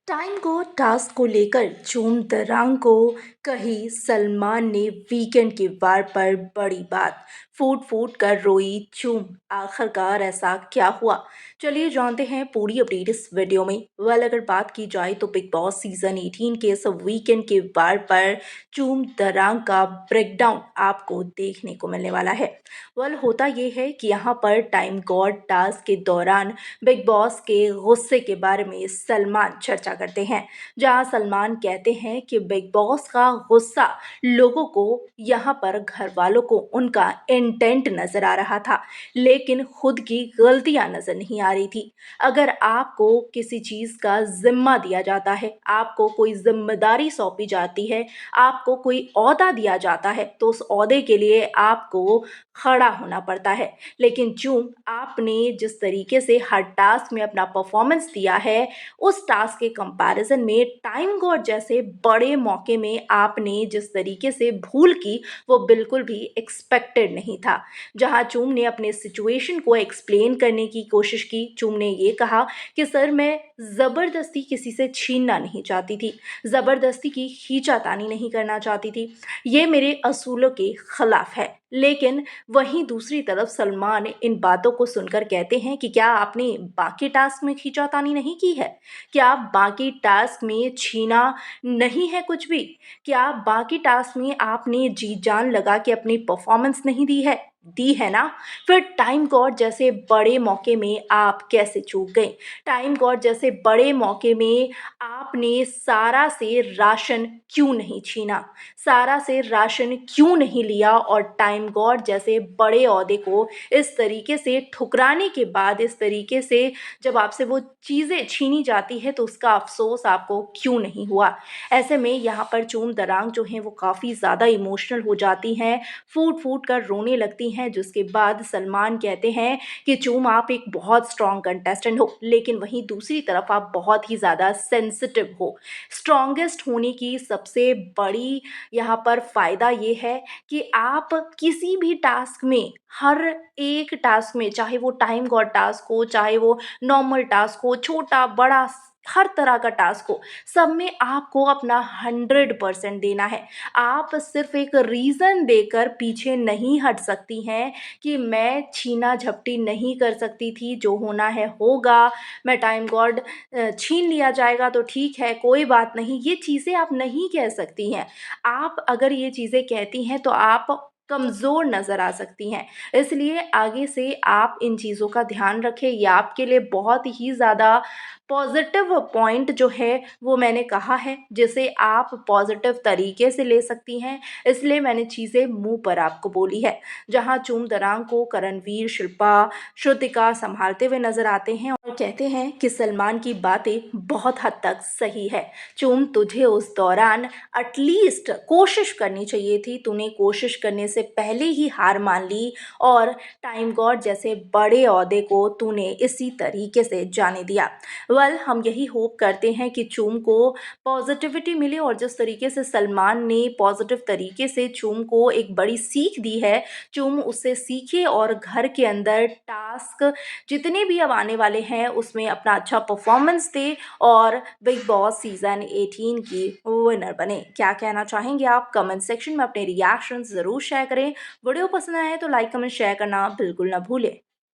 Time को task को लेकर झूम दरांग को कही सलमान ने वीकेंड के वार पर बड़ी बात फूट फूट कर रोई चूम। आखिरकार ऐसा क्या हुआ, चलिए जानते हैं पूरी अपडेट इस वीडियो में। अगर बात की जाए तो बिग बॉस सीजन 18 के इस वीकेंड के वार पर चूम दरांग का ब्रेकडाउन आपको देखने को मिलने वाला है। होता ये है कि यहाँ पर टाइम गॉड टास्क के दौरान बिग बॉस के गुस्से के बारे में सलमान चर्चा करते हैं, जहां सलमान कहते हैं कि बिग बॉस का गुस्सा लोगों को, यहाँ पर घर वालों को उनका इंटेंट नजर आ रहा था, लेकिन खुद की गलतियां नजर नहीं आ रही थी। अगर आपको किसी चीज का जिम्मा दिया जाता है, आपको कोई जिम्मेदारी सौंपी जाती है, आपको कोई ओहदा दिया जाता है, तो उस ओहदे के लिए आपको खड़ा होना पड़ता है। लेकिन चूं आपने जिस तरीके से हर टास्क में अपना परफॉर्मेंस दिया है, उस टास्क के कंपैरिजन में टाइम गॉड जैसे बड़े मौके में आपने जिस तरीके से भूल की, वो बिल्कुल भी एक्सपेक्टेड नहीं था। जहां चूम ने अपने सिचुएशन को एक्सप्लेन करने की कोशिश की, चूम ने ये कहा कि सर मैं ज़बरदस्ती किसी से छीनना नहीं चाहती थी, ज़बरदस्ती की खींचातानी नहीं करना चाहती थी, ये मेरे असूलों के खिलाफ है। लेकिन वहीं दूसरी तरफ सलमान इन बातों को सुनकर कहते हैं कि क्या आपने बाकी टास्क में खींचातानी नहीं की है? क्या बाकी टास्क में छीना नहीं है कुछ भी? क्या बाकी टास्क में आपने जी जान लगा के अपनी परफॉर्मेंस नहीं दी है? दी है ना? फिर टाइम गॉड जैसे बड़े मौके में आप कैसे चूक गए? टाइम गॉड जैसे बड़े मौके में आपने सारा से राशन क्यों नहीं छीना? सारा से राशन क्यों नहीं लिया? और टाइम गॉड जैसे बड़े ओहदे को इस तरीके से ठुकराने के बाद, इस तरीके से जब आपसे वो चीज़ें छीनी जाती है, तो उसका अफ़सोस आपको क्यों नहीं हुआ? ऐसे में यहाँ पर चूम दरांग जो हैं वो काफ़ी ज़्यादा इमोशनल हो जाती हैं, फूट-फूट कर रोने लगती हैं, जिसके बाद सलमान कहते हैं कि चूम आप एक बहुत स्ट्रॉन्ग कंटेस्टेंट हो, लेकिन वहीं दूसरी तरफ आप बहुत ही ज़्यादा सेंसिटिव हो। स्ट्रॉन्गेस्ट होने की सबसे बड़ी यहाँ पर फ़ायदा ये है कि आप किसी भी टास्क में, हर एक टास्क में, चाहे वो टाइम गॉड टास्क हो, चाहे वो नॉर्मल टास्क हो, छोटा बड़ा हर तरह का टास्क हो, सब में आपको अपना 100% देना है। आप सिर्फ एक रीज़न देकर पीछे नहीं हट सकती हैं कि मैं छीना झपटी नहीं कर सकती थी, जो होना है होगा, मैं टाइम गॉड छीन लिया जाएगा तो ठीक है, कोई बात नहीं, ये चीज़ें आप नहीं कह सकती हैं। आप अगर ये चीज़ें कहती हैं तो आप कमज़ोर नज़र आ सकती हैं। इसलिए आगे से आप इन चीज़ों का ध्यान रखें, ये आपके लिए बहुत ही ज़्यादा पॉज़िटिव पॉइंट जो है वो मैंने कहा है, जिसे आप पॉज़िटिव तरीके से ले सकती हैं, इसलिए मैंने चीज़ें मुँह पर आपको बोली है। जहाँ चूम दरांग को करणवीर, शिल्पा, श्रुतिका सँभालते हुए नज़र आते हैं और कहते हैं कि सलमान की बातें बहुत हद तक सही है। चूम तुझे उस दौरान एटलीस्ट कोशिश करनी चाहिए थी, तूने कोशिश करने से पहले ही हार मान ली और टाइम गॉड जैसे बड़े ओहदे को तूने इसी तरीके से जाने दिया। हम यही होप करते हैं कि चूम को पॉजिटिविटी मिले और जिस तरीके से सलमान ने पॉजिटिव तरीके से चूम को एक बड़ी सीख दी है, चूम उससे सीखे और घर के अंदर टास्क जितने भी अब आने वाले हैं उसमें अपना अच्छा परफॉर्मेंस दे और बिग बॉस सीज़न 18 की विनर बने। क्या कहना चाहेंगे आप? कमेंट सेक्शन में अपने रिएक्शन ज़रूर शेयर करें। वीडियो पसंद आए तो लाइक, कमेंट, शेयर करना बिल्कुल ना भूलें।